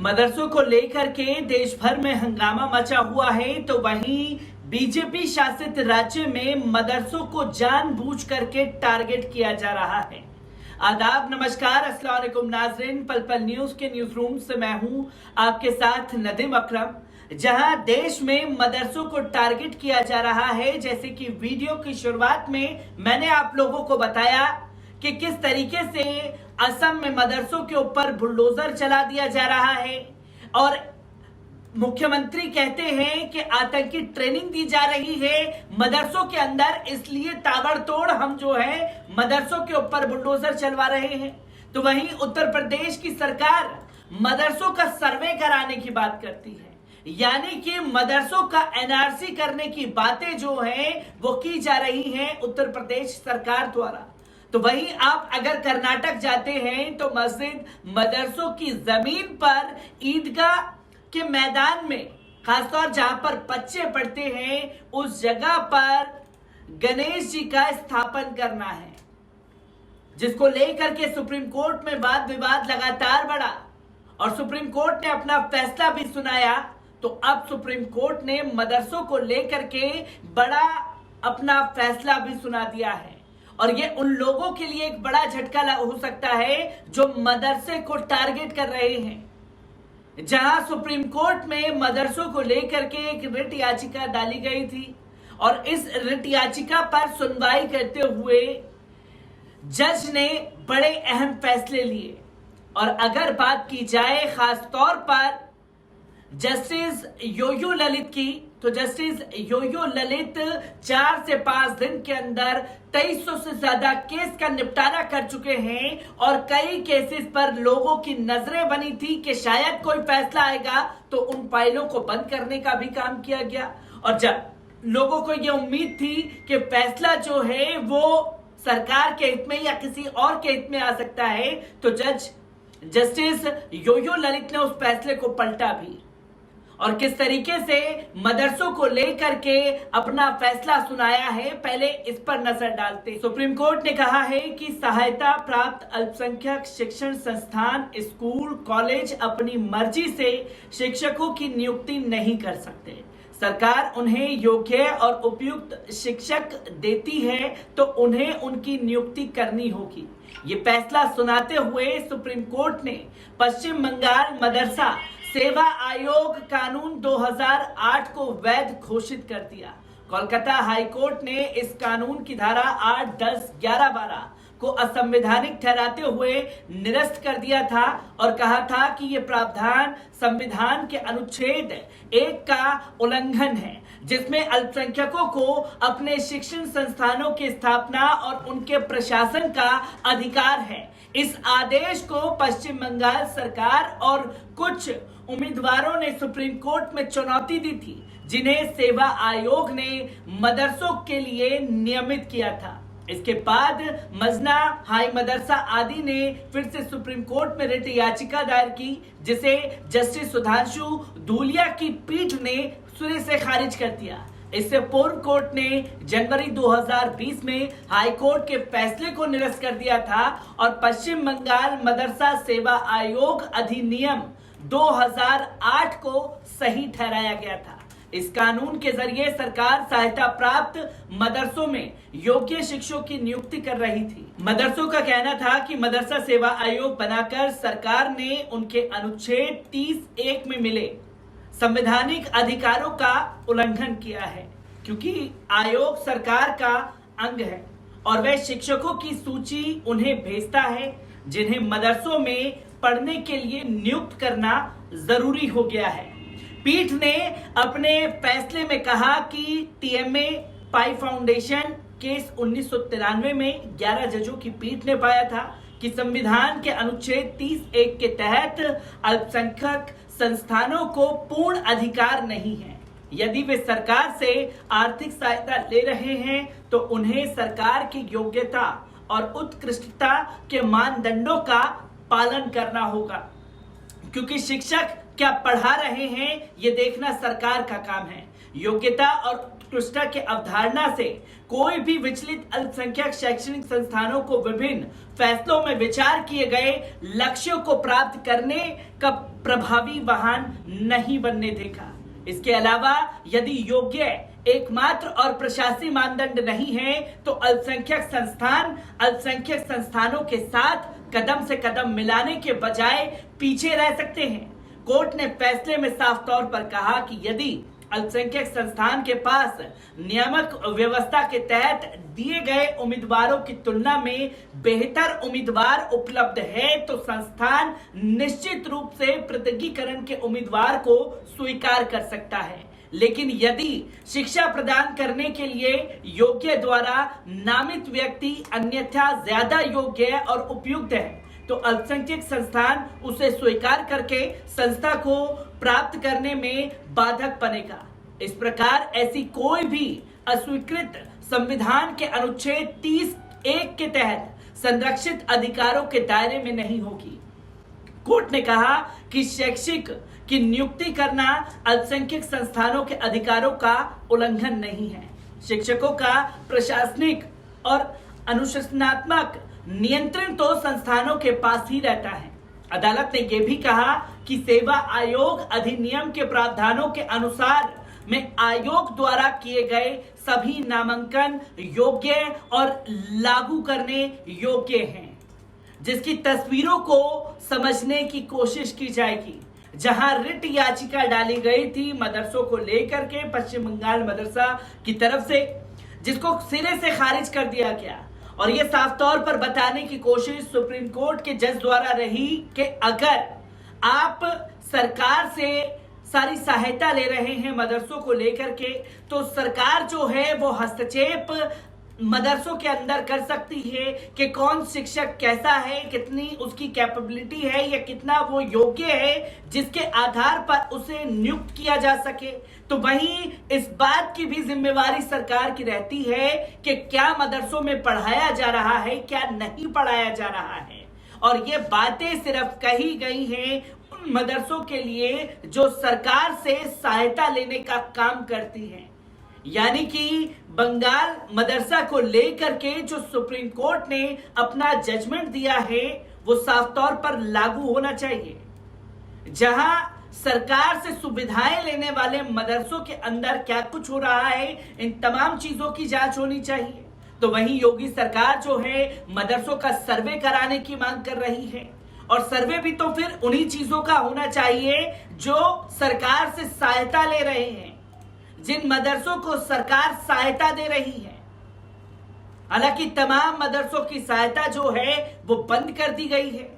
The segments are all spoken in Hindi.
मदरसों को लेकर के देश भर में हंगामा मचा हुआ है, तो वहीं बीजेपी शासित राज्य में मदरसों को जानबूझ करके टारगेट किया जा रहा है। आदाब, नमस्कार, अस्सलाम वालेकुम नाज़रीन। पल पल न्यूज के न्यूज रूम से मैं हूं आपके साथ नदीम अकरम। जहां देश में मदरसों को टारगेट किया जा रहा है, जैसे कि वीडियो की शुरुआत में मैंने आप लोगों को बताया कि किस तरीके से असम में मदरसों के ऊपर बुलडोजर चला दिया जा रहा है और मुख्यमंत्री कहते हैं कि आतंकी ट्रेनिंग दी जा रही है मदरसों के अंदर, इसलिए ताबड़तोड़ हम जो है मदरसों के ऊपर बुलडोजर चलवा रहे हैं। तो वहीं उत्तर प्रदेश की सरकार मदरसों का सर्वे कराने की बात करती है, यानी कि मदरसों का एनआरसी करने की बातें जो हैं वो की जा रही हैं उत्तर प्रदेश सरकार द्वारा। तो वहीं आप अगर कर्नाटक जाते हैं तो मस्जिद मदरसों की जमीन पर ईदगाह के मैदान में, खासतौर जहां पर बच्चे पढ़ते हैं उस जगह पर गणेश जी का स्थापन करना है, जिसको लेकर के सुप्रीम कोर्ट में वाद विवाद लगातार बढ़ा और सुप्रीम कोर्ट ने अपना फैसला भी सुनाया। तो अब सुप्रीम कोर्ट ने मदरसों को लेकर के बड़ा अपना फैसला भी सुना दिया है और ये उन लोगों के लिए एक बड़ा झटका हो सकता है जो मदरसे को टारगेट कर रहे हैं। जहां सुप्रीम कोर्ट में मदरसों को लेकर के एक रिट याचिका डाली गई थी और इस रिट याचिका पर सुनवाई करते हुए जज ने बड़े अहम फैसले लिए। और अगर बात की जाए खास तौर पर जस्टिस योयो ललित की, तो जस्टिस योयो ललित 4 से 5 दिन के अंदर 2300 से ज्यादा केस का निपटारा कर चुके हैं और कई केसेस पर लोगों की नजरें बनी थी कि शायद कोई फैसला आएगा, तो उन फाइलों को बंद करने का भी काम किया गया। और जब लोगों को यह उम्मीद थी कि फैसला जो है वो सरकार के हित में या किसी और के हित में आ सकता है, तो जस्टिस योयो ललित ने उस फैसले को पलटा भी और किस तरीके से मदरसों को लेकर के अपना फैसला सुनाया है, पहले इस पर नजर डालते। सुप्रीम कोर्ट ने कहा है कि सहायता प्राप्त अल्पसंख्यक शिक्षण संस्थान, स्कूल, कॉलेज अपनी मर्जी से शिक्षकों की नियुक्ति नहीं कर सकते। सरकार उन्हें योग्य और उपयुक्त शिक्षक देती है तो उन्हें उनकी नियुक्ति करनी होगी। ये फैसला सुनाते हुए सुप्रीम कोर्ट ने पश्चिम बंगाल मदरसा सेवा आयोग कानून 2008 को वैध घोषित कर दिया। कोलकाता हाईकोर्ट ने इस कानून की धारा 8, 10, 11, 12 को असंवैधानिक ठहराते हुए निरस्त कर दिया था और कहा था कि ये प्रावधान संविधान के अनुच्छेद 1 का उल्लंघन है, जिसमें अल्पसंख्यकों को अपने शिक्षण संस्थानों की स्थापना और उनके प्रशासन का अधिकार है। इस आदेश को पश्चिम बंगाल सरकार और कुछ उम्मीदवारों ने सुप्रीम कोर्ट में चुनौती दी थी, जिन्हें सेवा आयोग ने मदरसों के लिए नियमित किया था। इसके बाद मजना, हाई मदरसा आदि ने फिर से सुप्रीम कोर्ट में रिट याचिका दायर की, जिसे जस्टिस सुधांशु धूलिया की पीठ ने सिरे से खारिज कर दिया। इससे पूर्व कोर्ट ने जनवरी 2020 में हाई कोर्ट के फैसले को निरस्त कर दिया था और पश्चिम बंगाल मदरसा सेवा आयोग अधिनियम 2008 को सही ठहराया गया था। इस कानून के जरिए सरकार सहायता प्राप्त मदरसों में योग्य शिक्षकों की नियुक्ति कर रही थी। मदरसों का कहना था कि मदरसा सेवा आयोग बनाकर सरकार ने उनके अनुच्छेद 30(1) में मिले संवैधानिक अधिकारों का उल्लंघन किया है, क्योंकि आयोग सरकार का अंग है और वह शिक्षकों की सूची उन्हें भेजता है, जिन्हें मदरसों में पढ़ने के लिए नियुक्त करना जरूरी हो गया है। पीठ ने अपने फैसले में कहा कि टीएमए पाई फाउंडेशन केस 1993 में 11 जजों की पीठ ने पाया था कि संविधान के अनुच्छेद 30(1) के तहत अल्पसंख्यक संस्थानों को पूर्ण अधिकार नहीं है। यदि वे सरकार से आर्थिक सहायता ले रहे हैं तो उन्हें सरकार की योग्यता और उत्कृष्टता के मानदंडों का पालन करना होगा, क्योंकि शिक्षक क्या पढ़ा रहे हैं ये देखना सरकार का काम है। योग्यता और उत्कृष्टता के अवधारणा से कोई भी विचलित अल्पसंख्यक शैक्षणिक संस्थानों को विभिन्न फैसलों में विचार किए गए लक्ष्यों को प्राप्त करने का प्रभावी वाहन नहीं बनने देगा। इसके अलावा यदि योग्य एकमात्र और प्रशासनिक मानदंड नहीं है तो अल्पसंख्यक संस्थानों के साथ कदम से कदम मिलाने के बजाय पीछे रह सकते हैं। कोर्ट ने फैसले में साफ तौर पर कहा कि यदि अल्पसंख्यक संस्थान के पास नियामक व्यवस्था के तहत दिए गए उम्मीदवारों की तुलना में बेहतर उम्मीदवार उपलब्ध है तो संस्थान निश्चित रूप से पृथकीकरण के उम्मीदवार को स्वीकार कर सकता है। लेकिन यदि शिक्षा प्रदान करने के लिए योग्य द्वारा नामित व्यक्ति अन्यथा ज्यादा योग्य और उपयुक्त है तो अल्पसंख्यक संस्थान उसे स्वीकार करके संस्था को प्राप्त करने में बाधक बनेगा। इस प्रकार ऐसी कोई भी अस्वीकृत संविधान के अनुच्छेद 30(1) के तहत संरक्षित अधिकारों के दायरे में नहीं होगी। कोर्ट ने कहा कि शैक्षिक की नियुक्ति करना अल्पसंख्यक संस्थानों के अधिकारों का उल्लंघन नहीं है। शिक्षकों का प्रशासनिक और अनुशासनात्मक नियंत्रण तो संस्थानों के पास ही रहता है। अदालत ने यह भी कहा कि सेवा आयोग अधिनियम के प्रावधानों के अनुसार में आयोग द्वारा किए गए सभी नामांकन योग्य और लागू करने योग्य हैं, जिसकी तस्वीरों को समझने की कोशिश की जाएगी। जहां रिट याचिका डाली गई थी मदरसों को लेकर के पश्चिम बंगाल मदरसा की तरफ से, जिसको सिरे से खारिज कर दिया गया और यह साफ तौर पर बताने की कोशिश सुप्रीम कोर्ट के जज द्वारा रही कि अगर आप सरकार से सारी सहायता ले रहे हैं मदरसों को लेकर के तो सरकार जो है वो हस्तक्षेप मदरसों के अंदर कर सकती है कि कौन शिक्षक कैसा है, कितनी उसकी कैपेबिलिटी है या कितना वो योग्य है, जिसके आधार पर उसे नियुक्त किया जा सके। तो वहीं इस बात की भी जिम्मेवारी सरकार की रहती है कि क्या मदरसों में पढ़ाया जा रहा है, क्या नहीं पढ़ाया जा रहा है। और ये बातें सिर्फ कही गई हैं उन मदरसों के लिए जो सरकार से सहायता लेने का काम करती हैं। यानी कि बंगाल मदरसा को लेकर के जो सुप्रीम कोर्ट ने अपना जजमेंट दिया है वो साफ तौर पर लागू होना चाहिए। जहां सरकार से सुविधाएं लेने वाले मदरसों के अंदर क्या कुछ हो रहा है, इन तमाम चीजों की जांच होनी चाहिए। तो वहीं योगी सरकार जो है मदरसों का सर्वे कराने की मांग कर रही है और सर्वे भी तो फिर उन्हीं चीजों का होना चाहिए जो सरकार से सहायता ले रहे हैं, जिन मदरसों को सरकार सहायता दे रही है। हालांकि तमाम मदरसों की सहायता जो है वो बंद कर दी गई है।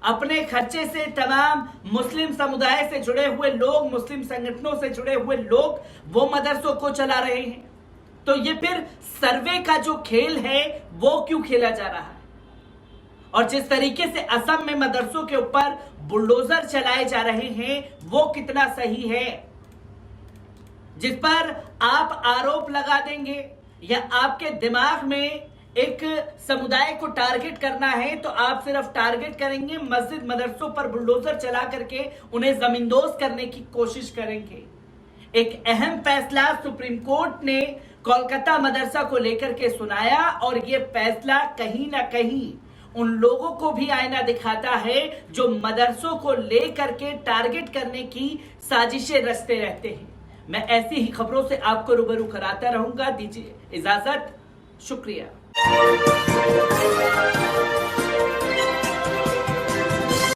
अपने खर्चे से तमाम मुस्लिम समुदाय से जुड़े हुए लोग, मुस्लिम संगठनों से जुड़े हुए लोग वो मदरसों को चला रहे हैं। तो ये फिर सर्वे का जो खेल है वो क्यों खेला जा रहा है? और जिस तरीके से असम में मदरसों के ऊपर बुलडोजर चलाए जा रहे हैं वो कितना सही है? जिस पर आप आरोप लगा देंगे या आपके दिमाग में एक समुदाय को टारगेट करना है तो आप सिर्फ टारगेट करेंगे, मस्जिद मदरसों पर बुलडोजर चला करके उन्हें जमींदोज करने की कोशिश करेंगे। एक अहम फैसला सुप्रीम कोर्ट ने कोलकाता मदरसा को लेकर के सुनाया और यह फैसला कहीं ना कहीं उन लोगों को भी आईना दिखाता है जो मदरसों को लेकर के टारगेट करने की साजिशें रचते रहते हैं। मैं ऐसी ही खबरों से आपको रूबरू कराता रहूंगा। दीजिए इजाजत, शुक्रिया।